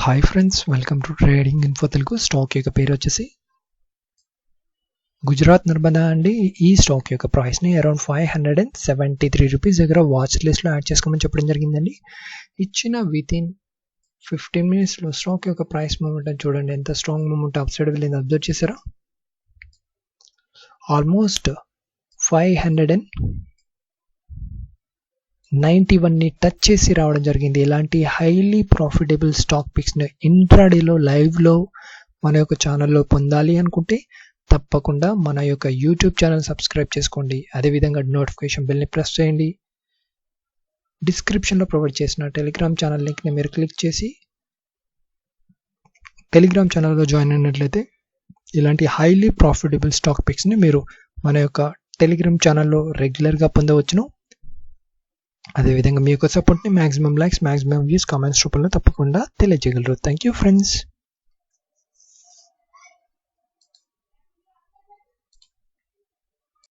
Hi friends, welcome to trading info Telugu. Stock యొక్క పేరు వచ్చేసి గుజరాత్ నర్మదా అండి. ఈ స్టాక్ యొక్క ప్రైస్ని అరౌండ్ 573 రూపీస్ దగ్గర వాచ్ లిస్ట్లో యాడ్ చేసుకోమని చెప్పడం జరిగిందండి. ఇచ్చిన వితిన్ 15 మినిట్స్లో స్టాక్ యొక్క ప్రైస్ మూమెంట్ చూడండి, ఎంత స్ట్రాంగ్ మూమెంట్ అప్ సైడ్ వెళ్ళింది అబ్జర్వ్ చేశారా. ఆల్మోస్ట్ 591ని టచ్ చేసి రావడం జరిగింది. ఇలాంటి హైలీ ప్రాఫిటబుల్ స్టాక్ పిక్స్ని ఇంట్రాడేలో లైవ్లో మన యొక్క ఛానల్లో పొందాలి అనుకుంటే తప్పకుండా మన యొక్క యూట్యూబ్ ఛానల్ సబ్స్క్రైబ్ చేసుకోండి. అదేవిధంగా నోటిఫికేషన్ బెల్ని ప్రెస్ చేయండి. డిస్క్రిప్షన్లో ప్రొవైడ్ చేసిన టెలిగ్రామ్ ఛానల్ లింక్ని మీరు క్లిక్ చేసి టెలిగ్రామ్ ఛానల్లో జాయిన్ అయినట్లయితే ఇలాంటి హైలీ ప్రాఫిటబుల్ స్టాక్ పిక్స్ని మీరు మన యొక్క టెలిగ్రామ్ ఛానల్లో రెగ్యులర్గా పొందవచ్చును. అదేవిధంగా మీ యొక్క సపోర్ట్ని maximum likes, maximum views, comments రూపంలో తప్పకుండా తెలియజేయగలరు. Thank you friends.